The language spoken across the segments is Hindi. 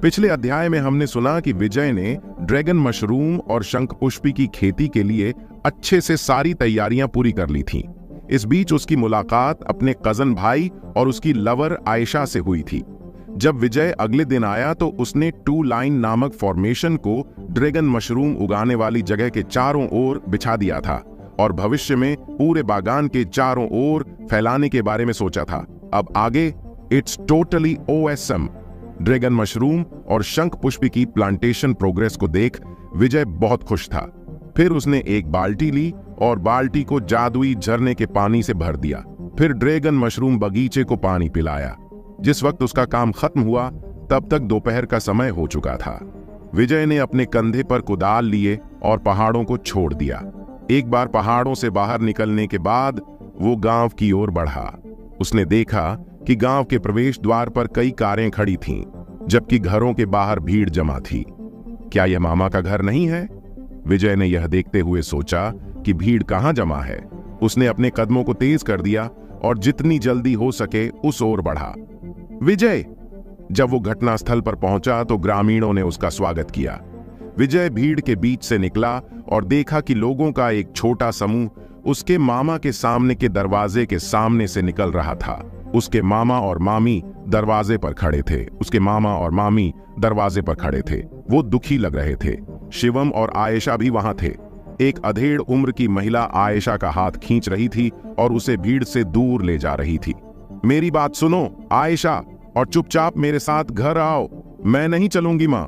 पिछले अध्याय में हमने सुना कि विजय ने ड्रैगन मशरूम और शंखपुष्पी की खेती के लिए अच्छे से सारी तैयारियां पूरी कर ली थीं। इस बीच उसकी मुलाकात अपने कजन भाई और उसकी लवर आयशा से हुई थी। जब विजय अगले दिन आया तो उसने 2 लाइन नामक फॉर्मेशन को ड्रैगन मशरूम उगाने वाली जगह के चारों ओर बिछा दिया था और भविष्य में पूरे बागान के चारों ओर फैलाने के बारे में सोचा था। अब आगे it's totally OSM। Dragon mushroom और शंखपुष्पी की प्लांटेशन प्रोग्रेस को देख विजय बहुत खुश था। फिर उसने एक बाल्टी ली और बाल्टी को जादुई झरने के पानी से भर दिया। फिर ड्रैगन मशरूम बगीचे को पानी पिलाया। जिस वक्त उसका काम खत्म हुआ तब तक दोपहर का समय हो चुका था। विजय ने अपने कंधे पर कुदाल लिए और पहाड़ों को छोड़ दिया। एक बार पहाड़ों से बाहर निकलने के बाद वो गांव की ओर बढ़ा। उसने देखा कि गांव के प्रवेश द्वार पर कई कारें खड़ी थीं, जबकि घरों के बाहर भीड़ जमा थी। क्या यह मामा का घर नहीं है? विजय ने यह देखते हुए सोचा कि भीड़ कहां जमा है। उसने अपने कदमों को तेज कर दिया और जितनी जल्दी हो सके उस ओर बढ़ा। विजय! जब वो घटनास्थल पर पहुंचा तो ग्रामीणों ने उसका स्वागत किया। विजय भीड़ के बीच से निकला और देखा कि लोगों का एक छोटा समूह उसके मामा के सामने के दरवाजे के सामने से निकल रहा था। उसके मामा और मामी दरवाजे पर खड़े थे। वो दुखी लग रहे थे। शिवम और आयशा भी वहां थे। एक अधेड़ उम्र की महिला आयशा का हाथ खींच रही थी और उसे भीड़ से दूर ले जा रही थी। मेरी बात सुनो आयशा, और चुपचाप मेरे साथ घर आओ। मैं नहीं चलूंगी माँ।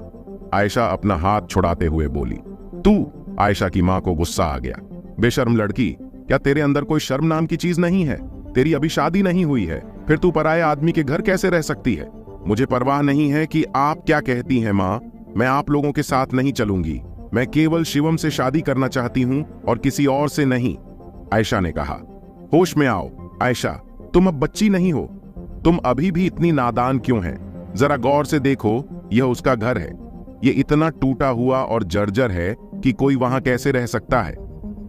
आयशा अपना हाथ छुड़ाते हुए बोली। तू? आयशा की माँ को गुस्सा आ गया। बेशर्म लड़की, क्या तेरे अंदर कोई शर्म नाम की चीज नहीं है? तेरी अभी शादी नहीं हुई है, फिर तू पराये आदमी के घर कैसे रह सकती है? मुझे परवाह नहीं है कि आप क्या कहती हैं माँ। मैं आप लोगों के साथ नहीं चलूंगी। मैं केवल शिवम से शादी करना चाहती हूँ और किसी और से नहीं, आयशा ने कहा। होश में आओ आयशा, तुम अब बच्ची नहीं हो। तुम अभी भी इतनी नादान क्यों हैं? जरा गौर से देखो, यह उसका घर है। ये इतना टूटा हुआ और जर्जर है कि कोई वहां कैसे रह सकता है?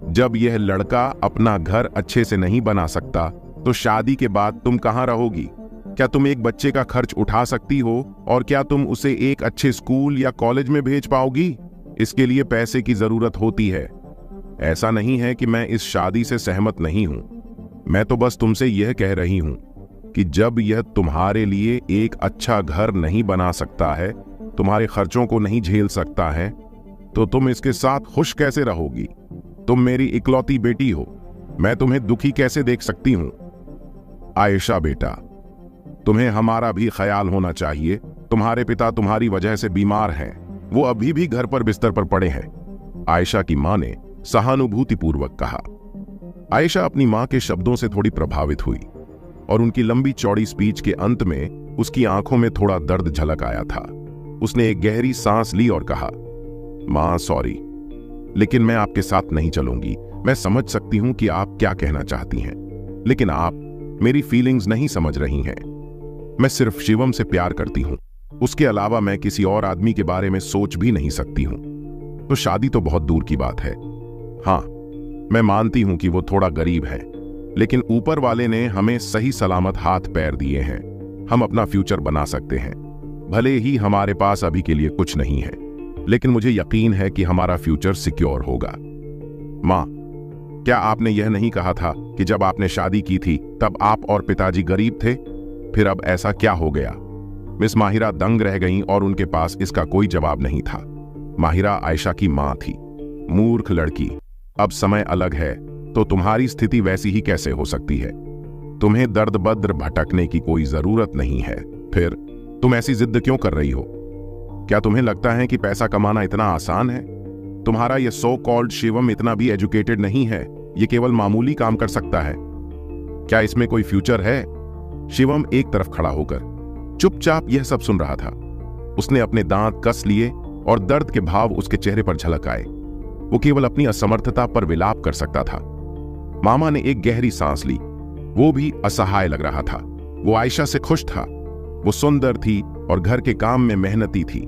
जब यह लड़का अपना घर अच्छे से नहीं बना सकता तो शादी के बाद तुम कहां रहोगी? क्या तुम एक बच्चे का खर्च उठा सकती हो? और क्या तुम उसे एक अच्छे स्कूल या कॉलेज में भेज पाओगी? इसके लिए पैसे की जरूरत होती है। ऐसा नहीं है कि मैं इस शादी से सहमत नहीं हूं। मैं तो बस तुमसे यह कह रही हूं कि जब यह तुम्हारे लिए एक अच्छा घर नहीं बना सकता है, तुम्हारे खर्चों को नहीं झेल सकता है, तो तुम इसके साथ खुश कैसे रहोगी? तुम मेरी इकलौती बेटी हो। मैं तुम्हें दुखी कैसे देख सकती हूं? आयशा बेटा, तुम्हें हमारा भी ख्याल होना चाहिए। तुम्हारे पिता तुम्हारी वजह से बीमार हैं। वो अभी भी घर पर बिस्तर पर पड़े हैं, आयशा की मां ने सहानुभूतिपूर्वक कहा। आयशा अपनी मां के शब्दों से थोड़ी प्रभावित हुई और उनकी लंबी चौड़ी स्पीच के अंत में उसकी आंखों में थोड़ा दर्द झलक आया था। उसने एक गहरी सांस ली और कहा, मां सॉरी, लेकिन मैं आपके साथ नहीं चलूंगी। मैं समझ सकती हूं कि आप क्या कहना चाहती हैं, लेकिन आप मेरी फीलिंग्स नहीं समझ रही हैं। मैं सिर्फ शिवम से प्यार करती हूं। उसके अलावा मैं किसी और आदमी के बारे में सोच भी नहीं सकती हूं। तो शादी तो बहुत दूर की बात है। हाँ, मैं मानती हूं कि वो थोड़ा गरीब है, लेकिन ऊपर वाले ने हमें सही सलामत हाथ पैर दिए हैं। हम अपना फ्यूचर बना सकते हैं। भले ही हमारे पास अभी के लिए कुछ नहीं है, लेकिन मुझे यकीन है कि हमारा फ्यूचर सिक्योर होगा। माँ, क्या आपने यह नहीं कहा था कि जब आपने शादी की थी तब आप और पिताजी गरीब थे? फिर अब ऐसा क्या हो गया? मिस माहिरा दंग रह गईं और उनके पास इसका कोई जवाब नहीं था। माहिरा आयशा की मां थी। मूर्ख लड़की, अब समय अलग है तो तुम्हारी स्थिति वैसी ही कैसे हो सकती है? तुम्हें दर्द बद्र भटकने की कोई जरूरत नहीं है। फिर तुम ऐसी जिद क्यों कर रही हो? क्या तुम्हें लगता है कि पैसा कमाना इतना आसान है? तुम्हारा यह सो कॉल्ड शिवम इतना भी एजुकेटेड नहीं है। यह केवल मामूली काम कर सकता है। क्या इसमें कोई फ्यूचर है? शिवम एक तरफ खड़ा होकर चुपचाप यह सब सुन रहा था। उसने अपने दांत कस लिए और दर्द के भाव उसके चेहरे पर झलक आए। वो केवल अपनी असमर्थता पर विलाप कर सकता था। मामा ने एक गहरी सांस ली। वो भी असहाय लग रहा था। वो आयशा से खुश था। वो सुंदर थी और घर के काम में मेहनती थी।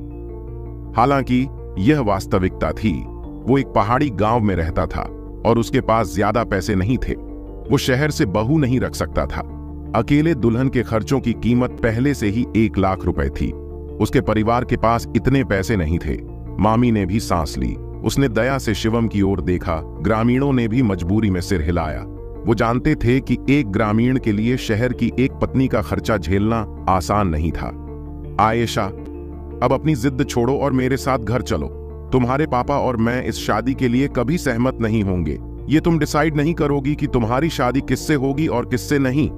हालांकि यह वास्तविकता थी। वो एक पहाड़ी गांव में रहता था और उसके पास ज्यादा पैसे नहीं थे। वो शहर से बहू नहीं रख सकता था। अकेले दुल्हन के खर्चों की कीमत पहले से ही 1 लाख रुपए थी। उसके परिवार के पास इतने पैसे नहीं थे। मामी ने भी सांस ली। उसने दया से शिवम की ओर देखा। ग्रामीणों ने भी मजबूरी में सिर हिलाया। वो जानते थे कि एक ग्रामीण के लिए शहर की एक पत्नी का खर्चा झेलना आसान नहीं था। आयशा, अब अपनी जिद छोड़ो और मेरे साथ घर चलो। तुम्हारे पापा और मैं इस शादी के लिए कभी सहमत नहीं होंगे। ये तुम डिसाइड नहीं करोगी कि तुम्हारी शादी किससे होगी और किससे नहीं।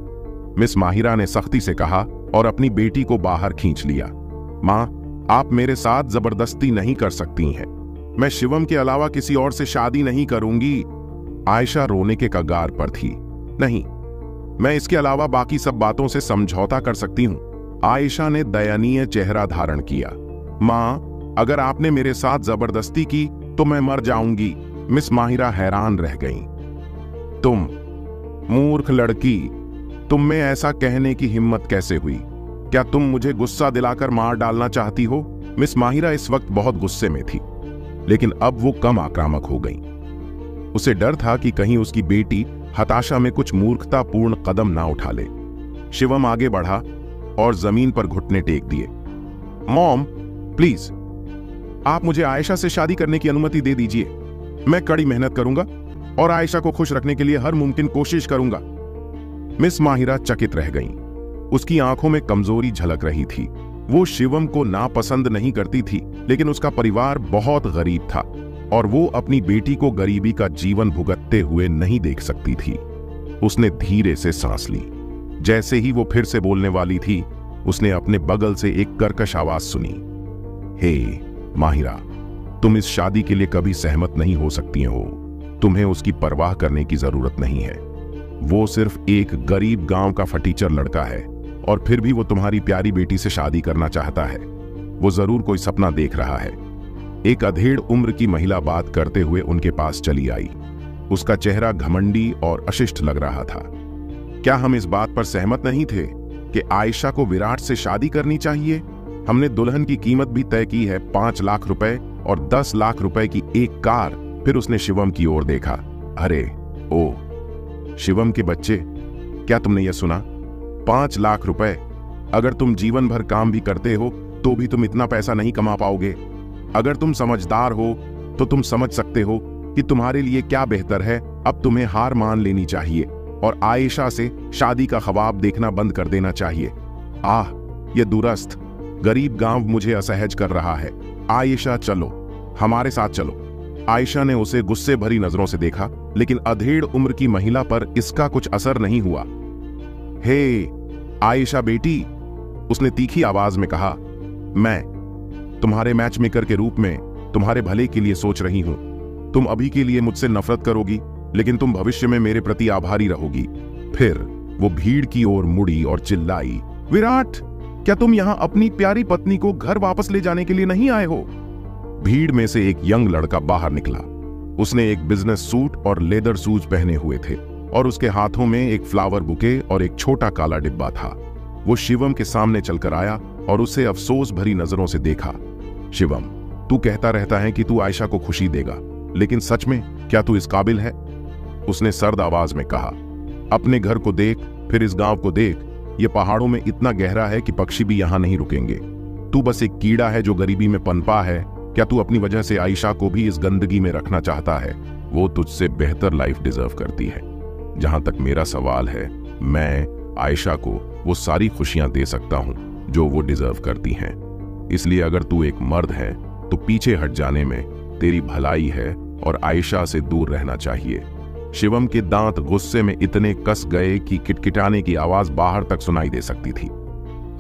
मिस माहिरा ने सख्ती से कहा और अपनी बेटी को बाहर खींच लिया। मां, आप मेरे साथ जबरदस्ती नहीं कर सकती हैं। मैं शिवम के अलावा किसी और से शादी नहीं करूंगी। आयशा रोने के कगार पर थी। नहीं, मैं इसके अलावा बाकी सब बातों से समझौता कर सकती हूं। आयशा ने दयनीय चेहरा धारण किया। मां, अगर आपने मेरे साथ जबरदस्ती की तो मैं मर जाऊंगी। मिस माहिरा हैरान रह गईं। तुम मूर्ख लड़की, तुम में ऐसा कहने की हिम्मत कैसे हुई? क्या तुम मुझे गुस्सा दिलाकर मार डालना चाहती हो? मिस माहिरा इस वक्त बहुत गुस्से में थी, लेकिन अब वो कम आक्रामक हो गई। उसे डर था कि कहीं उसकी बेटी हताशा में कुछ मूर्खतापूर्ण कदम ना उठा ले। शिवम आगे बढ़ा और जमीन पर घुटने टेक दिए। मॉम, प्लीज, आप मुझे आयशा से शादी करने की अनुमति दे दीजिए। मैं कड़ी मेहनत करूंगा और आयशा को खुश रखने के लिए हर मुमकिन कोशिश करूंगा। मिस माहिरा चकित रह गईं। उसकी आंखों में कमजोरी झलक रही थी। वो शिवम को नापसंद नहीं करती थी, लेकिन उसका परिवार बहुत गरीब था और वो अपनी बेटी को गरीबी का जीवन भुगतते हुए नहीं देख सकती थी। उसने धीरे से सांस ली। जैसे ही वो फिर से बोलने वाली थी, उसने अपने बगल से एक कर्कश आवाज सुनी। हे माहिरा, तुम इस शादी के लिए कभी सहमत नहीं हो सकती हो। तुम्हें उसकी परवाह करने की जरूरत नहीं है। वो सिर्फ एक गरीब गांव का फटीचर लड़का है और फिर भी वो तुम्हारी प्यारी बेटी से शादी करना चाहता है। वो जरूर कोई सपना देख रहा है। एक अधेड़ उम्र की महिला बात करते हुए उनके पास चली आई। उसका चेहरा घमंडी और अशिष्ट लग रहा था। क्या हम इस बात पर सहमत नहीं थे कि आयशा को विराट से शादी करनी चाहिए? हमने दुल्हन की कीमत भी तय की है, 5 लाख रुपए और 10 लाख रुपए की एक कार। फिर उसने शिवम की ओर देखा। अरे ओ शिवम के बच्चे, क्या तुमने यह सुना? 5 लाख रुपए। अगर तुम जीवन भर काम भी करते हो तो भी तुम इतना पैसा नहीं कमा पाओगे। अगर तुम समझदार हो तो तुम समझ सकते हो कि तुम्हारे लिए क्या बेहतर है। अब तुम्हें हार मान लेनी चाहिए और आयशा से शादी का ख्वाब देखना बंद कर देना चाहिए। आह, यह दूरस्थ गरीब गांव मुझे असहज कर रहा है। आयशा, चलो, हमारे साथ चलो। आयशा ने उसे गुस्से भरी नजरों से देखा, लेकिन अधेड़ उम्र की महिला पर इसका कुछ असर नहीं हुआ। हे आयशा बेटी, उसने तीखी आवाज में कहा, मैं तुम्हारे मैचमेकर के रूप में तुम्हारे भले के लिए सोच रही हूं। तुम अभी के लिए मुझसे नफरत करोगी, लेकिन तुम भविष्य में मेरे प्रति आभारी रहोगी। फिर वो भीड़ की ओर मुड़ी और चिल्लाई, विराट, क्या तुम यहां अपनी प्यारी पत्नी को घर वापस ले जाने के लिए नहीं आए हो? भीड़ में से एक यंग लड़का बाहर निकला। उसने एक बिजनेस सूट और लेदर शूज पहने हुए थे और उसके हाथों में एक फ्लावर बुके और एक छोटा काला डिब्बा था। वो शिवम के सामने चलकर आया और उसे अफसोस भरी नजरों से देखा। शिवम, तू कहता रहता है कि तू आयशा को खुशी देगा, लेकिन सच में क्या तू इस काबिल है? उसने सर्द आवाज में कहा। अपने घर को देख, फिर इस गांव को देख। ये पहाड़ों में इतना गहरा है कि पक्षी भी यहां नहीं रुकेंगे। तू बस एक कीड़ा है जो गरीबी में पनपा है। क्या तू अपनी वजह से आयशा को भी इस गंदगी में रखना चाहता है? वो तुझसे बेहतर लाइफ डिजर्व करती है। जहां तक मेरा सवाल है, मैं आयशा को वो सारी खुशियां दे सकता हूं जो वो डिजर्व करती हैं। इसलिए अगर तू एक मर्द है तो पीछे हट जाने में तेरी भलाई है और आयशा से दूर रहना चाहिए। शिवम के दांत गुस्से में इतने कस गए कि किटकिटाने की आवाज बाहर तक सुनाई दे सकती थी।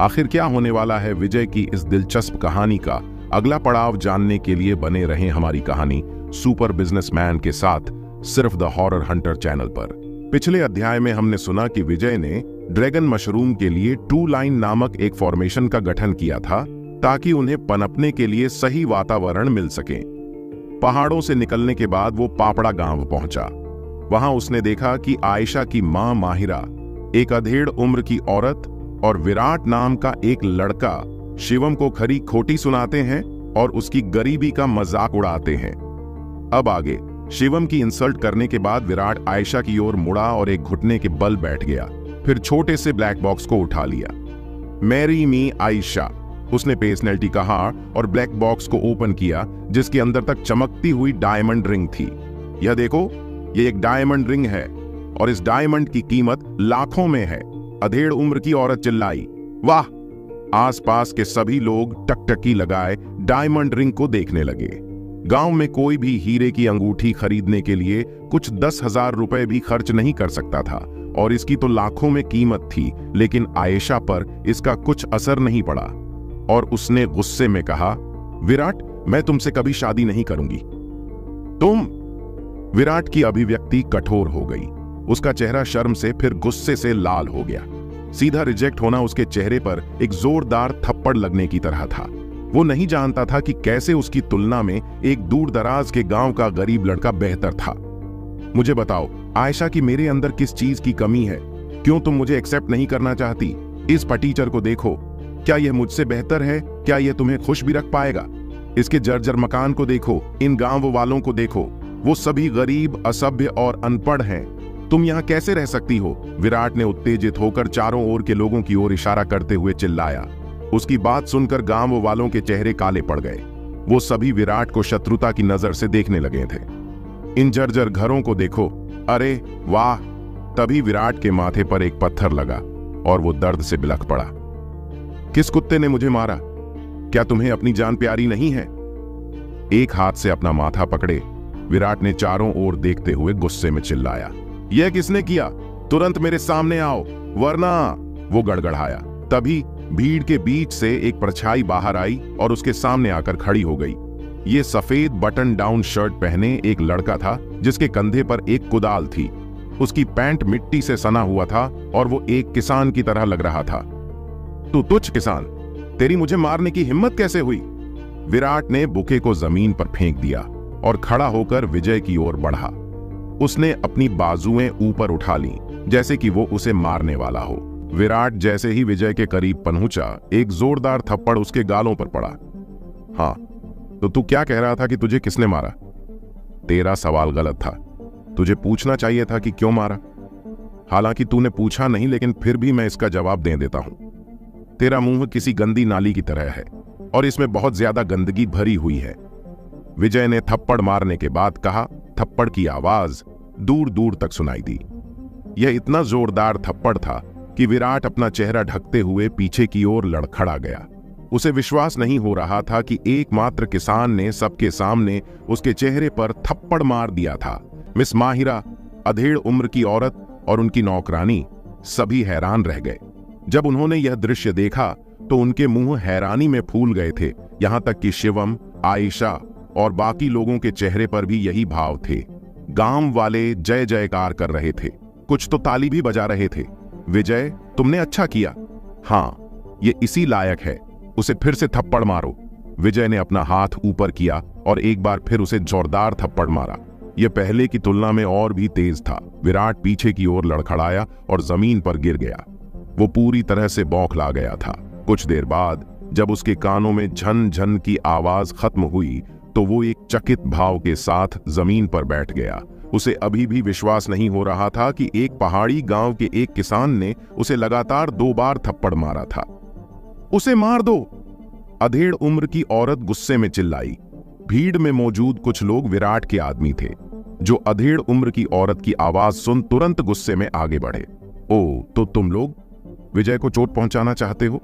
आखिर क्या होने वाला है विजय की इस दिलचस्प कहानी का अगला पड़ाव जानने के लिए बने रहें हमारी कहानी सुपर बिजनेसमैन के साथ, सिर्फ द हॉरर हंटर चैनल पर। पिछले अध्याय में हमने सुना कि विजय ने ड्रैगन मशरूम के लिए 2 लाइन नामक एक फॉर्मेशन का गठन किया था ताकि उन्हें पनपने के लिए सही वातावरण मिल सके। पहाड़ों से निकलने के बाद वो पापड़ा गांव पहुंचा। वहां उसने देखा कि आयशा की मां माहिरा, एक अधेड़ उम्र की औरत और विराट नाम का एक लड़का शिवम को खरी खोटी सुनाते हैं और उसकी गरीबी का मजाक उड़ाते हैं। अब आगे शिवम की इंसल्ट करने के बाद विराट आयशा की ओर मुड़ा और एक घुटने के बल बैठ गया। फिर छोटे से ब्लैक बॉक्स को उठा लिया। मैरी मी आयशा, उसने पर्सनैलिटी कहा और ब्लैक बॉक्स को ओपन किया जिसके अंदर तक चमकती हुई डायमंड रिंग थी। यह देखो, यह एक डायमंड रिंग है और इस डायमंड की कीमत लाखों में है। अधेड़ उम्र की औरत चिल्लाई। वाह! आसपास के सभी लोग टकटकी लगाए डायमंड रिंग को देखने लगे। गांव में कोई भी हीरे की अंगूठी खरीदने के लिए कुछ 10,000 रुपए भी खर्च नहीं कर सकता था और इसकी तो लाखों में कीमत थी, लेकिन आयशा पर इसका कुछ असर नहीं पड़ा और उसने गुस्से में कहा, विराट, मैं तुमसे कभी शादी नहीं करूंगी। तुम? विराट की अभिव्यक्ति कठोर हो गई। उसका चेहरा शर्म से फिर गुस्से से लाल हो गया। सीधा रिजेक्ट होना उसके चेहरे पर एक जोरदार थप्पड़ लगने की तरह था। वो नहीं जानता था कि कैसे उसकी तुलना में एक दूर दराज के गांव का गरीब लड़का बेहतर था। मुझे बताओ आयशा की मेरे अंदर किस चीज की कमी है? क्यों तुम मुझे एक्सेप्ट नहीं करना चाहती? इस फटीचर को देखो, क्या यह मुझसे बेहतर है? क्या यह तुम्हें खुश भी रख पाएगा? इसके जर्जर मकान को देखो, इन गांव वालों को देखो, वो सभी गरीब, असभ्य और अनपढ़ हैं। तुम यहाँ कैसे रह सकती हो? विराट ने उत्तेजित होकर चारों ओर के लोगों की ओर इशारा करते हुए चिल्लाया। उसकी बात सुनकर गांव वालों के चेहरे काले पड़ गए। वो सभी विराट को शत्रुता की नजर से देखने लगे थे। इन जर्जर घरों को देखो, अरे वाह! तभी विराट के माथे पर एक पत्थर लगा और वो दर्द से बिलख पड़ा। किस कुत्ते ने मुझे मारा? क्या तुम्हें अपनी जान प्यारी नहीं है? एक हाथ से अपना माथा पकड़े विराट ने चारों ओर देखते हुए गुस्से में चिल्लाया, यह किसने किया? तुरंत मेरे सामने आओ, वरना। वो गड़गड़ाया। तभी भीड़ के बीच से एक परछाई बाहर आई और उसके सामने आकर खड़ी हो गई। ये सफेद बटन डाउन शर्ट पहने एक लड़का था जिसके कंधे पर एक कुदाल थी। उसकी पैंट मिट्टी से सना हुआ था और वो एक किसान की तरह लग रहा था। तू तुच्छ किसान, तेरी मुझे मारने की हिम्मत कैसे हुई? विराट ने बुके को जमीन पर फेंक दिया और खड़ा होकर विजय की ओर बढ़ा। उसने अपनी बाजुएं ऊपर उठा ली जैसे कि वो उसे मारने वाला हो। विराट जैसे ही विजय के करीब पहुंचा, एक जोरदार थप्पड़ उसके गालों पर पड़ा। हाँ, तो तू क्या कह रहा था कि तुझे किसने मारा? तेरा सवाल गलत था। तुझे पूछना चाहिए था कि क्यों मारा। हालांकि तूने पूछा नहीं, लेकिन फिर भी मैं इसका जवाब दे देता हूं। तेरा मुंह किसी गंदी नाली की तरह है और इसमें बहुत ज्यादा गंदगी भरी हुई है। विजय ने थप्पड़ मारने के बाद कहा। थप्पड़ की आवाज दूर दूर तक सुनाई दी। यह इतना जोरदार थप्पड़ था कि विराट अपना चेहरा ढकते हुए पीछे की ओर लड़खड़ा गया। उसे विश्वास नहीं हो रहा था कि एकमात्र किसान ने सबके सामने उसके चेहरे पर थप्पड़ मार दिया था। मिस माहिरा, अधेड़ उम्र की औरत और उनकी नौकरानी सभी हैरान रह गए। जब उन्होंने यह दृश्य देखा तो उनके मुंह हैरानी में फूल गए थे। यहां तक कि शिवम, आयशा और बाकी लोगों के चेहरे पर भी यही भाव थे। गांव वाले जय जयकार कर रहे थे, कुछ तो ताली भी बजा रहे थे। विजय, तुमने अच्छा किया। हाँ, ये इसी लायक है, उसे फिर से थप्पड़ मारो। विजय ने अपना हाथ ऊपर किया और एक बार फिर उसे जोरदार थप्पड़ मारा। यह पहले की तुलना में और भी तेज था। विराट पीछे की ओर लड़खड़ाया और जमीन पर गिर गया। वो पूरी तरह से बौखला गया था। कुछ देर बाद जब उसके कानों में झन झन की आवाज खत्म हुई तो वो एक चकित भाव के साथ जमीन पर बैठ गया। उसे अभी भी विश्वास नहीं हो रहा था कि एक पहाड़ी गांव के एक किसान ने उसे लगातार 2 बार थप्पड़ मारा था। उसे मार दो, अधेड़ उम्र की औरत गुस्से में चिल्लाई। भीड़ में मौजूद कुछ लोग विराट के आदमी थे, जो अधेड़ उम्र की औरत की आवाज सुन तुरंत गुस्से में आगे बढ़े। ओ, तो तुम लोग विजय को चोट पहुंचाना चाहते हो?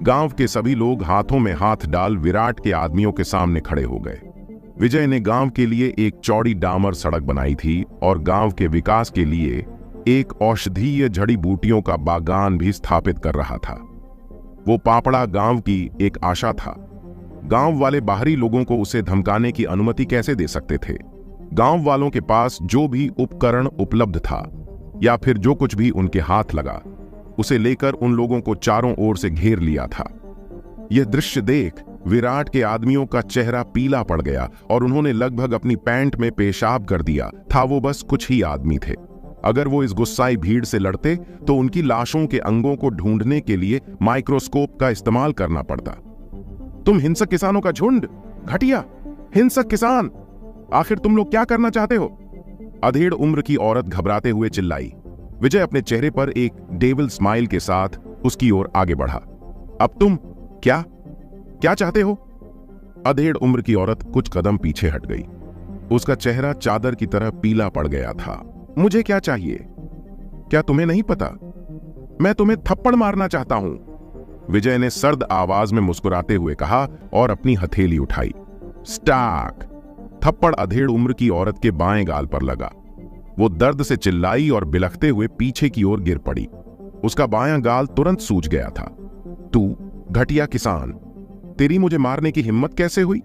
गांव के सभी लोग हाथों में हाथ डाल विराट के आदमियों के सामने खड़े हो गए। विजय ने गांव के लिए एक चौड़ी डामर सड़क बनाई थी और गांव के विकास के लिए एक औषधीय जड़ी बूटियों का बागान भी स्थापित कर रहा था। वो पापड़ा गांव की एक आशा था। गांव वाले बाहरी लोगों को उसे धमकाने की अनुमति कैसे दे सकते थे? गांव वालों के पास जो भी उपकरण उपलब्ध था या फिर जो कुछ भी उनके हाथ लगा, उसे लेकर उन लोगों को चारों ओर से घेर लिया था। यह दृश्य देख विराट के आदमियों का चेहरा पीला पड़ गया और उन्होंने लगभग अपनी पैंट में पेशाब कर दिया था। वो बस कुछ ही आदमी थे। अगर वो इस गुस्साई भीड़ से लड़ते तो उनकी लाशों के अंगों को ढूंढने के लिए माइक्रोस्कोप का इस्तेमाल करना पड़ता। तुम हिंसक किसानों का झुंड, घटिया हिंसक किसान, आखिर तुम लोग क्या करना चाहते हो? अधेड़ उम्र की औरत घबराते हुए चिल्लाई। विजय अपने चेहरे पर एक डेविल स्माइल के साथ उसकी ओर आगे बढ़ा। अब तुम क्या? क्या चाहते हो? अधेड़ उम्र की औरत कुछ कदम पीछे हट गई। उसका चेहरा चादर की तरह पीला पड़ गया था। मुझे क्या चाहिए? क्या तुम्हें नहीं पता? मैं तुम्हें थप्पड़ मारना चाहता हूं, विजय ने सर्द आवाज में मुस्कुराते हुए कहा और अपनी हथेली उठाई। स्टाक! थप्पड़ अधेड़ उम्र की औरत के बाएं गाल पर लगा। वो दर्द से चिल्लाई और बिलखते हुए पीछे की ओर गिर पड़ी। उसका बायां गाल तुरंत सूज गया था। तू घटिया किसान, तेरी मुझे मारने की हिम्मत कैसे हुई?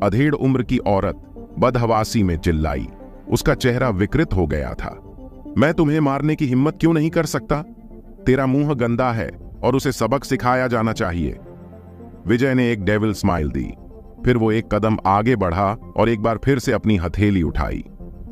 अधेड़ उम्र की औरत बदहवासी में चिल्लाई। उसका चेहरा विकृत हो गया था। मैं तुम्हें मारने की हिम्मत क्यों नहीं कर सकता? तेरा मुंह गंदा है और उसे सबक सिखाया जाना चाहिए। विजय ने एक डेविल स्माइल दी। फिर वो एक कदम आगे बढ़ा और एक बार फिर से अपनी हथेली उठाई।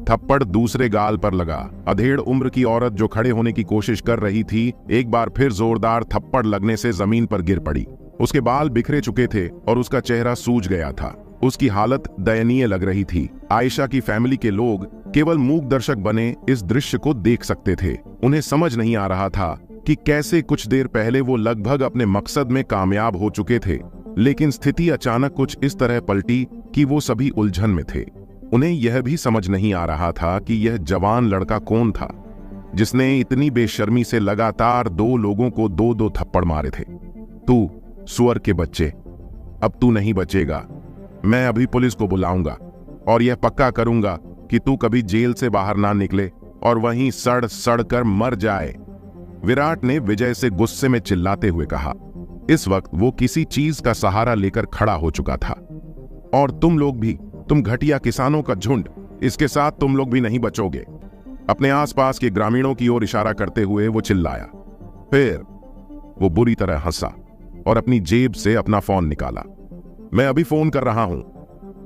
थप्पड़ दूसरे गाल पर लगा। अधेड़ उम्र की औरत जो खड़े होने की कोशिश कर रही थी, एक बार फिर जोरदार थप्पड़ लगने से जमीन पर गिर पड़ी। उसके बाल बिखरे चुके थे और उसका चेहरा सूज गया था। उसकी हालत दयनीय लग रही थी। आयशा की फैमिली के लोग केवल मूक दर्शक बने इस दृश्य को देख सकते थे। उन्हें समझ नहीं आ रहा था कि कैसे कुछ देर पहले वो लगभग अपने मकसद में कामयाब हो चुके थे, लेकिन स्थिति अचानक कुछ इस तरह पलटी कि वो सभी उलझन में थे। उन्हें यह भी समझ नहीं आ रहा था कि यह जवान लड़का कौन था जिसने इतनी बेशर्मी से लगातार 2 लोगों को 2-2 थप्पड़ मारे थे। तू सुअर के बच्चे, अब तू नहीं बचेगा। मैं अभी पुलिस को बुलाऊंगा और यह पक्का करूंगा कि तू कभी जेल से बाहर ना निकले और वहीं सड़ सड़ कर मर जाए, विराट ने विजय से गुस्से में चिल्लाते हुए कहा। इस वक्त वो किसी चीज का सहारा लेकर खड़ा हो चुका था। और तुम लोग भी, तुम घटिया किसानों का झुंड, इसके साथ तुम लोग भी नहीं बचोगे। अपने आसपास के ग्रामीणों की ओर इशारा करते हुए वो चिल्लाया। फिर वो बुरी तरह हंसा और अपनी जेब से अपना फोन निकाला। मैं अभी फोन कर रहा हूं।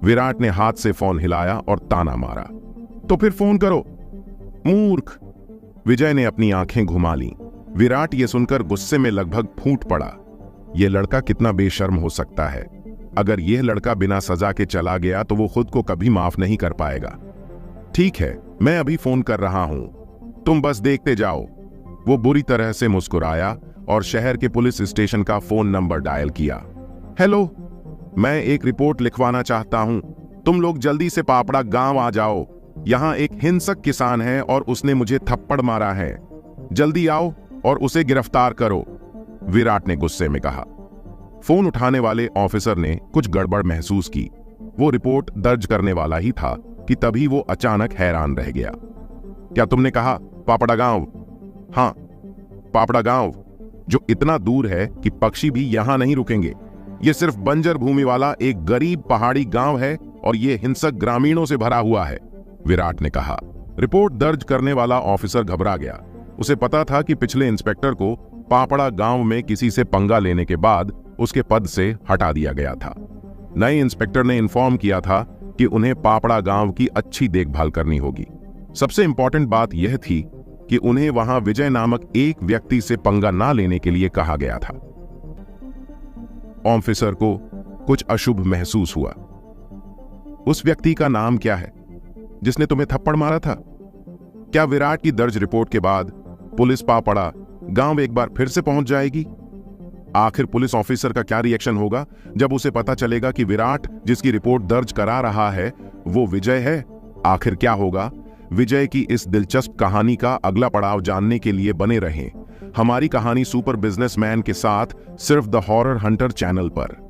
विराट ने हाथ से फोन हिलाया और ताना मारा। तो फिर फोन करो, मूर्ख, विजय ने अपनी आंखें घुमा लीं। विराट ये सुनकर गुस्से में लगभग फूट पड़ा। यह लड़का कितना बेशर्म हो सकता है। अगर यह लड़का बिना सजा के चला गया तो वो खुद को कभी माफ नहीं कर पाएगा। ठीक है, मैं अभी फोन कर रहा हूं, तुम बस देखते जाओ। वो बुरी तरह से मुस्कुराया और शहर के पुलिस स्टेशन का फोन नंबर डायल किया। हेलो, मैं एक रिपोर्ट लिखवाना चाहता हूं। तुम लोग जल्दी से पापड़ा गांव आ जाओ। यहां एक हिंसक किसान है और उसने मुझे थप्पड़ मारा है। जल्दी आओ और उसे गिरफ्तार करो, विराट ने गुस्से में कहा। फोन उठाने वाले ऑफिसर ने कुछ गड़बड़ महसूस की। वो रिपोर्ट दर्ज करने वाला ही था कि तभी वो अचानक हैरान रह गया। क्या तुमने कहा पापड़ा गांव? हाँ, पापड़ा गांव, जो इतना दूर है कि पक्षी भी यहां नहीं रुकेंगे। ये सिर्फ बंजर भूमि वाला एक गरीब पहाड़ी गांव है और ये हिंसक ग्रामीणों से भरा हुआ है, विराट ने कहा। रिपोर्ट दर्ज करने वाला ऑफिसर घबरा गया। उसे पता था कि पिछले इंस्पेक्टर को पापड़ा गांव में किसी से पंगा लेने के बाद उसके पद से हटा दिया गया था। नए इंस्पेक्टर ने इन्फॉर्म किया था कि उन्हें पापड़ा गांव की अच्छी देखभाल करनी होगी। सबसे इंपॉर्टेंट बात यह थी कि उन्हें वहां विजय नामक एक व्यक्ति से पंगा ना लेने के लिए कहा गया था। ऑफिसर को कुछ अशुभ महसूस हुआ। उस व्यक्ति का नाम क्या है जिसने तुम्हें थप्पड़ मारा था? क्या विराट की दर्ज रिपोर्ट के बाद पुलिस पापड़ा गांव एक बार फिर से पहुंच जाएगी? आखिर पुलिस ऑफिसर का क्या रिएक्शन होगा जब उसे पता चलेगा कि विराट जिसकी रिपोर्ट दर्ज करा रहा है वो विजय है? आखिर क्या होगा? विजय की इस दिलचस्प कहानी का अगला पड़ाव जानने के लिए बने रहें हमारी कहानी सुपर बिजनेसमैन के साथ सिर्फ द हॉरर हंटर चैनल पर।